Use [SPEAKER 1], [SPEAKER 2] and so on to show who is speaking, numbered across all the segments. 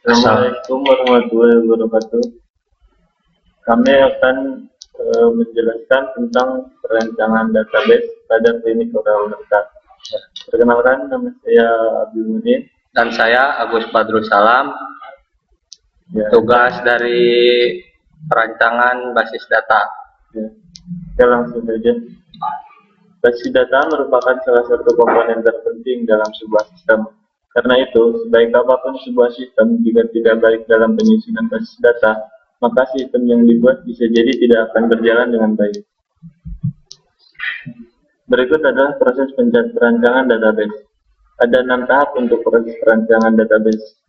[SPEAKER 1] Assalamualaikum warahmatullahi wabarakatuh. Kami akan menjelaskan tentang perancangan database pada klinik Oral-Merta. Perkenalkan, nama saya Abdul Munir.
[SPEAKER 2] Dan saya Agus Badrul Salam, tugas dari perancangan basis data.
[SPEAKER 1] Kita langsung saja. Basis data merupakan salah satu komponen terpenting dalam sebuah sistem. Karena itu, sebaik apapun sebuah sistem, jika tidak baik dalam penyusunan basis data, maka sistem yang dibuat bisa jadi tidak akan berjalan dengan baik. Berikut adalah proses perancangan database. Ada 6 tahap untuk proses perancangan database.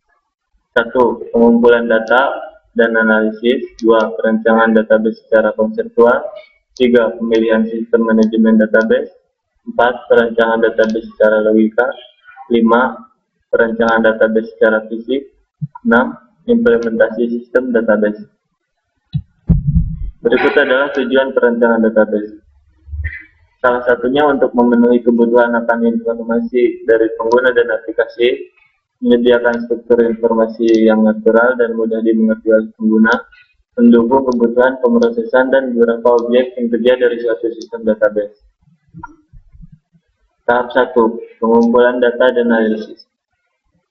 [SPEAKER 1] 1. Pengumpulan data dan analisis. 2. Perancangan database secara konseptual. 3. Pemilihan sistem manajemen database. 4. Perancangan database secara logika. 5. Perancangan database secara fisik. 6. Implementasi sistem database. Berikut adalah tujuan perancangan database. Salah satunya untuk memenuhi kebutuhan akan informasi dari pengguna dan aplikasi, menyediakan struktur informasi yang natural dan mudah dimengerti oleh pengguna, mendukung kebutuhan pemrosesan dan beberapa objek yang terjadi dari suatu sistem database. Tahap 1. Pengumpulan data dan analisis.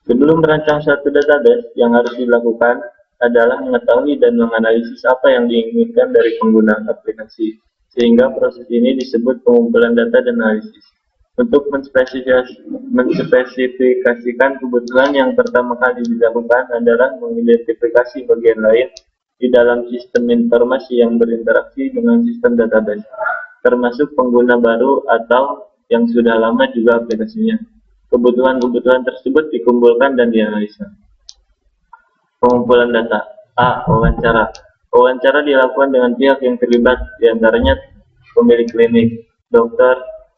[SPEAKER 1] Sebelum merancang suatu database, yang harus dilakukan adalah mengetahui dan menganalisis apa yang diinginkan dari pengguna aplikasi, sehingga proses ini disebut pengumpulan data dan analisis. Untuk menspesifikasikan kebutuhan, yang pertama kali dilakukan adalah mengidentifikasi bagian lain di dalam sistem informasi yang berinteraksi dengan sistem database, termasuk pengguna baru atau yang sudah lama juga aplikasinya. Kebutuhan-kebutuhan tersebut dikumpulkan dan dianalisa. Pengumpulan data. A. Wawancara. Wawancara dilakukan dengan pihak yang terlibat, diantaranya pemilik klinik, dokter,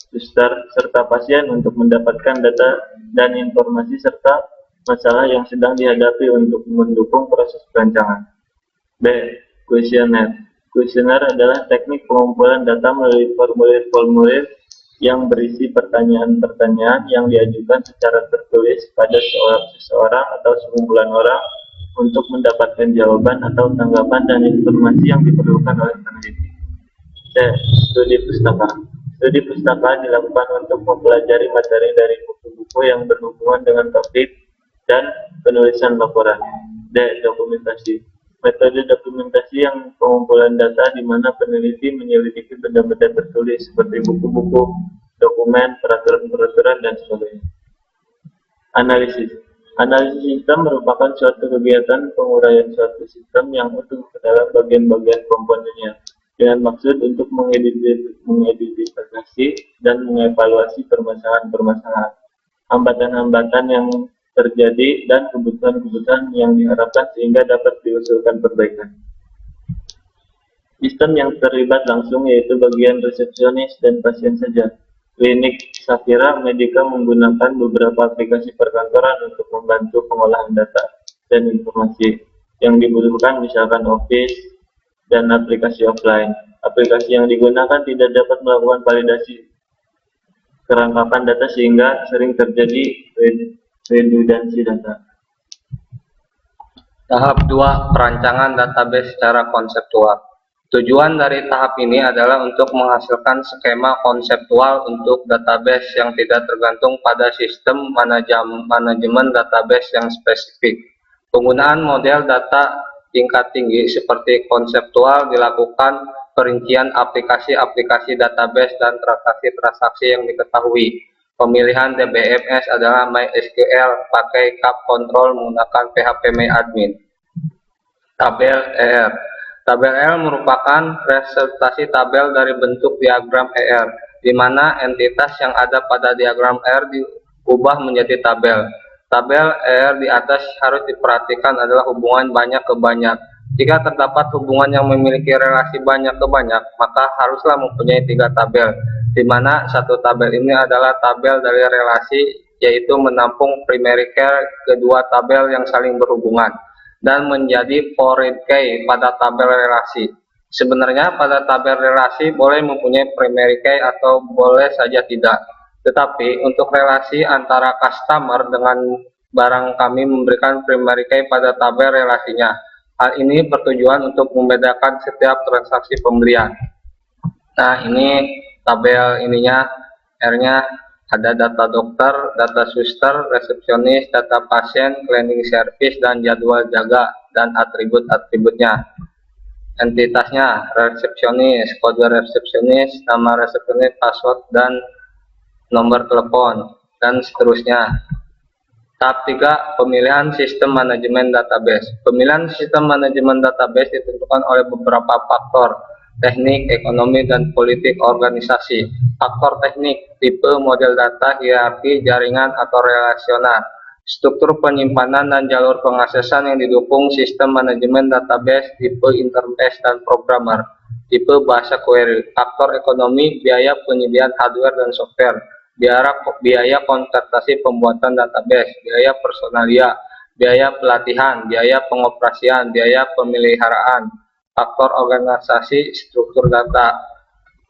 [SPEAKER 1] suster, serta pasien untuk mendapatkan data dan informasi serta masalah yang sedang dihadapi untuk mendukung proses perancangan. B. Kuesioner. Kuesioner adalah teknik pengumpulan data melalui formulir-formulir yang berisi pertanyaan-pertanyaan yang diajukan secara tertulis pada seseorang atau sekumpulan orang untuk mendapatkan jawaban atau tanggapan dan informasi yang diperlukan oleh peneliti. C. Studi pustaka. Studi pustaka dilakukan untuk mempelajari materi dari buku-buku yang berhubungan dengan topik dan penulisan laporan. D. Dokumentasi. Metode dokumentasi yang pengumpulan data di mana peneliti menyelidiki benda-benda tertulis seperti buku-buku, dokumen, peraturan-peraturan, dan sebagainya. Analisis. Analisis sistem merupakan suatu kegiatan penguraian suatu sistem yang utuh ke dalam bagian-bagian komponennya, dengan maksud untuk mengidentifikasi dan mengevaluasi permasalahan-permasalahan, hambatan-hambatan yang terjadi, dan kebutuhan-kebutuhan yang diharapkan sehingga dapat diusulkan perbaikan. Sistem yang terlibat langsung yaitu bagian resepsionis dan pasien saja. Klinik Safira Medica menggunakan beberapa aplikasi perkantoran untuk membantu pengolahan data dan informasi yang dibutuhkan, misalkan Office dan aplikasi offline. Aplikasi yang digunakan tidak dapat melakukan validasi kerangkapan data sehingga sering terjadi redundansi data.
[SPEAKER 2] Tahap 2. Perancangan database secara konseptual. Tujuan dari tahap ini adalah untuk menghasilkan skema konseptual untuk database yang tidak tergantung pada sistem manajemen database yang spesifik. Penggunaan model data tingkat tinggi seperti konseptual dilakukan perincian aplikasi-aplikasi database dan transaksi-transaksi yang diketahui. Pemilihan DBMS adalah MySQL pakai Kap Control menggunakan PHP-MyAdmin. Tabel ER. Tabel ER merupakan representasi tabel dari bentuk diagram ER, di mana entitas yang ada pada diagram ER diubah menjadi tabel. Tabel ER di atas harus diperhatikan adalah hubungan banyak ke banyak. Jika terdapat hubungan yang memiliki relasi banyak ke banyak, maka haruslah mempunyai 3 tabel, di mana satu tabel ini adalah tabel dari relasi, yaitu menampung primary key kedua tabel yang saling berhubungan, dan menjadi foreign key pada tabel relasi. Sebenarnya pada tabel relasi boleh mempunyai primary key atau boleh saja tidak. Tetapi untuk relasi antara customer dengan barang kami memberikan primary key pada tabel relasinya. Hal ini bertujuan untuk membedakan setiap transaksi pembelian. Nah, ini tabel ininya, R-nya ada data dokter, data suster, resepsionis, data pasien, cleaning service, dan jadwal jaga, dan atribut-atributnya. Entitasnya, resepsionis, kode resepsionis, nama resepsionis, password, dan nomor telepon, dan seterusnya. Tahap 3, pemilihan sistem manajemen database. Pemilihan sistem manajemen database ditentukan oleh beberapa faktor, teknik, ekonomi, dan politik organisasi. Faktor teknik, tipe model data, hierarki, jaringan, atau relasional. Struktur penyimpanan dan jalur pengaksesan yang didukung sistem manajemen database, tipe interface dan programmer, tipe bahasa query. Faktor ekonomi, biaya penyediaan hardware dan software, biaya konvertasi pembuatan database, biaya personalia, biaya pelatihan, biaya pengoperasian, biaya pemeliharaan. Faktor organisasi, struktur data.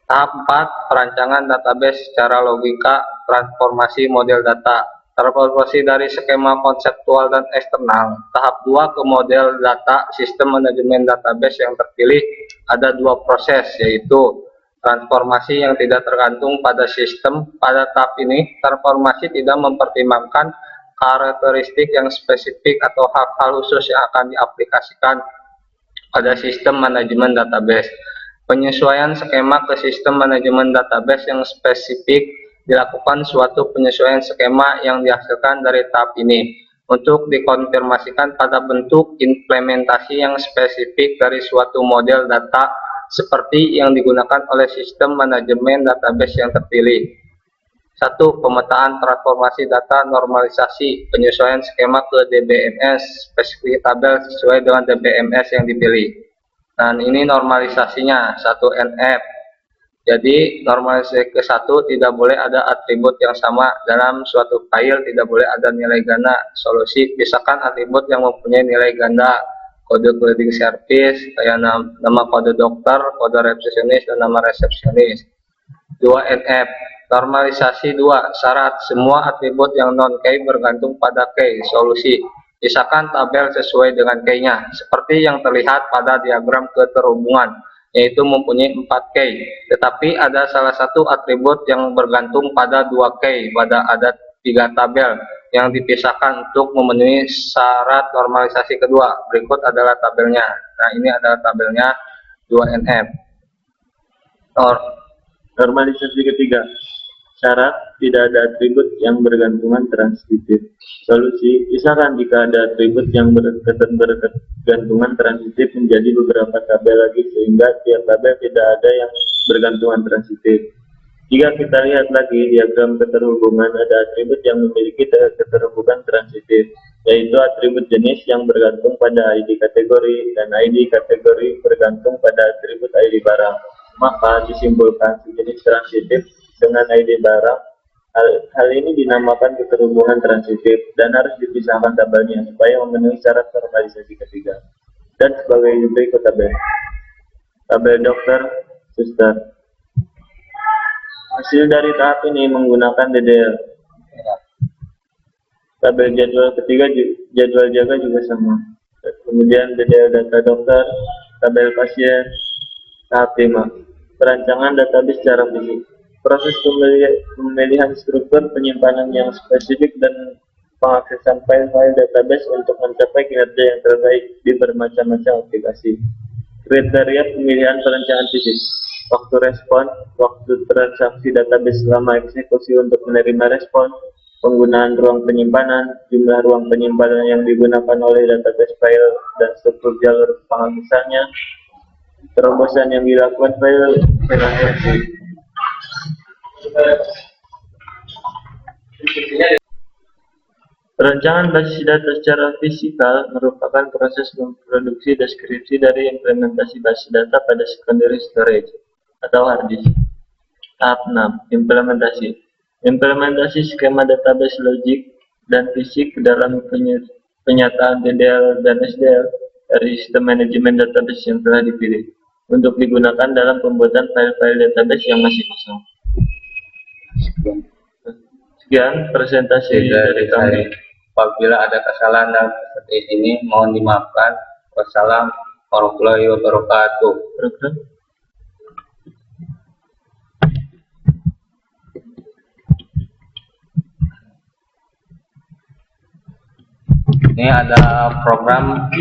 [SPEAKER 2] Tahap 4, perancangan database secara logika, transformasi model data. Transformasi dari skema konseptual dan eksternal. Tahap 2, ke model data. Sistem manajemen database yang terpilih ada 2 proses, yaitu transformasi yang tidak tergantung pada sistem. Pada tahap ini, transformasi tidak mempertimbangkan karakteristik yang spesifik atau hal-hal khusus yang akan diaplikasikan pada sistem manajemen database. Penyesuaian skema ke sistem manajemen database yang spesifik dilakukan suatu penyesuaian skema yang dihasilkan dari tahap ini untuk dikonfirmasikan pada bentuk implementasi yang spesifik dari suatu model data seperti yang digunakan oleh sistem manajemen database yang terpilih. 1. Pemetaan transformasi data normalisasi, penyesuaian skema ke DBMS, spesifik tabel sesuai dengan DBMS yang dipilih. Dan ini normalisasinya 1NF. Jadi normalisasi ke-1 tidak boleh ada atribut yang sama dalam suatu file, tidak boleh ada nilai ganda. Solusi, pisahkan atribut yang mempunyai nilai ganda, kode cleaning service, kayak nama kode dokter, kode resepsionis, dan nama resepsionis. 2NF, normalisasi 2, syarat semua atribut yang non-key bergantung pada key. Solusi, pisahkan tabel sesuai dengan key-nya, seperti yang terlihat pada diagram keterhubungan, yaitu mempunyai 4 key, tetapi ada salah satu atribut yang bergantung pada 2 key, pada ada 3 tabel yang dipisahkan untuk memenuhi syarat normalisasi kedua. Berikut adalah tabelnya. Nah, ini adalah tabelnya 2NF.
[SPEAKER 1] Normalisasi ketiga, syarat tidak ada atribut yang bergantungan transitif. Solusi, pisahkan jika ada atribut yang bergantungan transitif menjadi beberapa tabel lagi sehingga tiap tabel tidak ada yang bergantungan transitif. Jika kita lihat lagi diagram keterhubungan, ada atribut yang memiliki keterhubungan transitif, yaitu atribut jenis yang bergantung pada ID kategori dan ID kategori bergantung pada atribut ID barang. Maka disimpulkan sejenis transitif dengan ID barang. Hal ini dinamakan keterhubungan transitif dan harus dipisahkan tabelnya supaya memenuhi syarat normalisasi ketiga. Dan sebagai berikut tabel dokter, suster. Hasil dari tahap ini menggunakan DDL. Tabel jadwal ketiga, jadwal jaga juga sama. Kemudian DDL data dokter, tabel pasien. Tahap 5, perancangan database secara fisik. Proses pemilihan struktur penyimpanan yang spesifik dan pengaksesan file-file database untuk mencapai kinerja yang terbaik di bermacam-macam aplikasi. Kriteria pemilihan perencanaan fisik. Waktu respon, waktu transaksi database selama eksekusi untuk menerima respon, penggunaan ruang penyimpanan, jumlah ruang penyimpanan yang digunakan oleh database file dan struktur jalur pengaksesannya, terobosan yang dilakukan file transaksi. Perancangan basis data secara fisikal merupakan proses memproduksi deskripsi dari implementasi basis data pada secondary storage atau hard disk. Tahap 6, implementasi. Implementasi skema database logik dan fisik dalam penyataan DDL dan SDL dari sistem manajemen database yang telah dipilih untuk digunakan dalam pembuatan file-file database yang masih kosong. Sekian presentasi dari kami.
[SPEAKER 2] Apabila ada kesalahan dan seperti ini, mohon dimaafkan. Wassalamualaikum warahmatullahi wabarakatuh.
[SPEAKER 1] Program.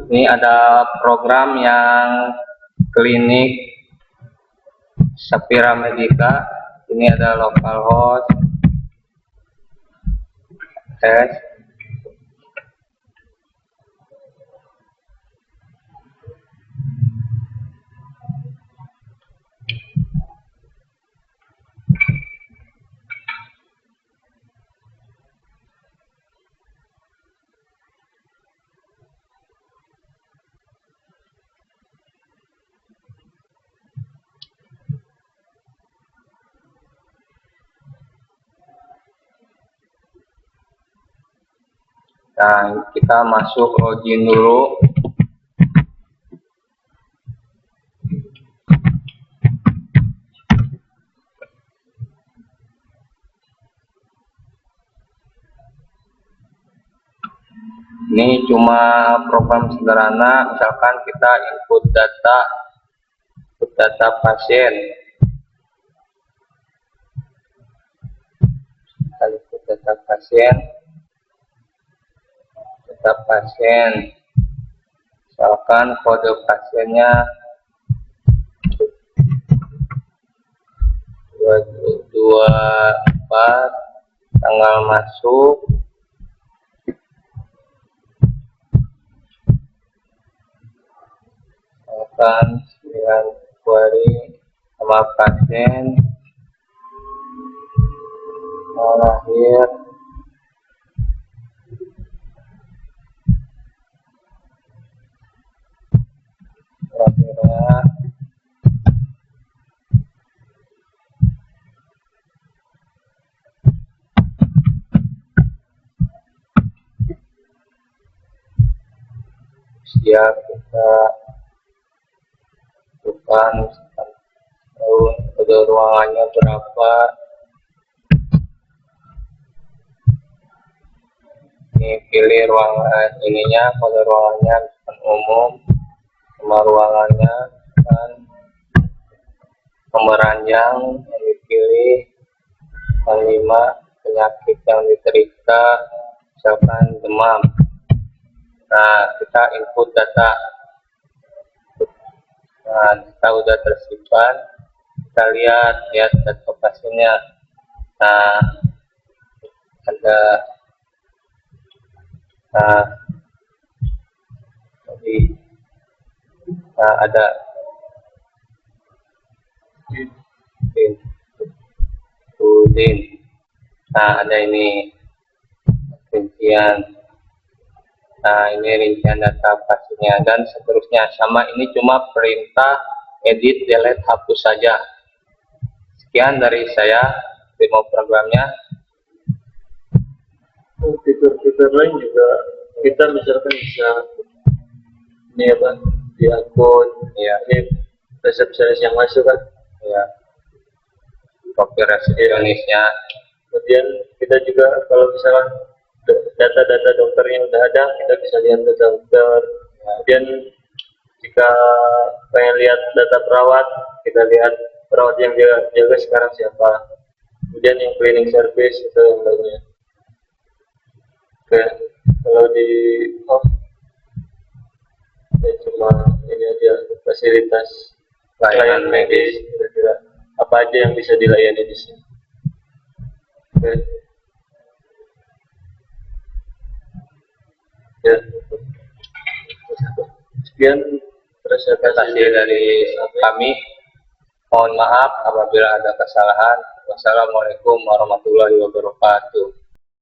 [SPEAKER 2] Ini ada program yang klinik Sapira Medica. Ini ada localhost tes. Nah, kita masuk login dulu. Ini cuma program sederhana, misalkan kita input data pasien. Kita input data pasien. Misalkan kode pasiennya 24, tanggal masuk misalkan 9 Februari, sama pasien lahir kira-kira siap kita bukan tahun, kode ruangannya berapa. Ini pilih ruangan ininya, kode ruangannya misalkan umum, sama ruangannya dan nomor ranjang yang dipilih, 5 penyakit yang diterita misalkan demam. Nah, kita input data. Nah, kita udah tersimpan. Kita lihat data pasiennya. Nah, ada ada Udin. Nah, ada ini rincian. Nah, ini rincian data pasiennya dan seterusnya. Sama ini cuma perintah edit, delete, hapus saja. Sekian dari saya demo programnya.
[SPEAKER 1] Fitur-fitur lain juga kita misalkan bisa ini apa di akun ya, ini resepsionis yang masuk kan
[SPEAKER 2] Ya, kopi resepsionisnya.
[SPEAKER 1] kemudian kita juga kalau misalkan data-data dokter yang udah ada kita bisa lihat data dokter. Kemudian jika pengen lihat data perawat, kita lihat perawat yang jaga sekarang siapa, kemudian yang cleaning service itu yang lainnya. Oke, kalau di ya cuma ini aja fasilitas layanan medis, kira-kira apa aja yang bisa dilayani di sini. Oke. Ya. Sekian presentasi
[SPEAKER 2] dari kami. Mohon maaf apabila ada kesalahan. Wassalamualaikum warahmatullahi wabarakatuh.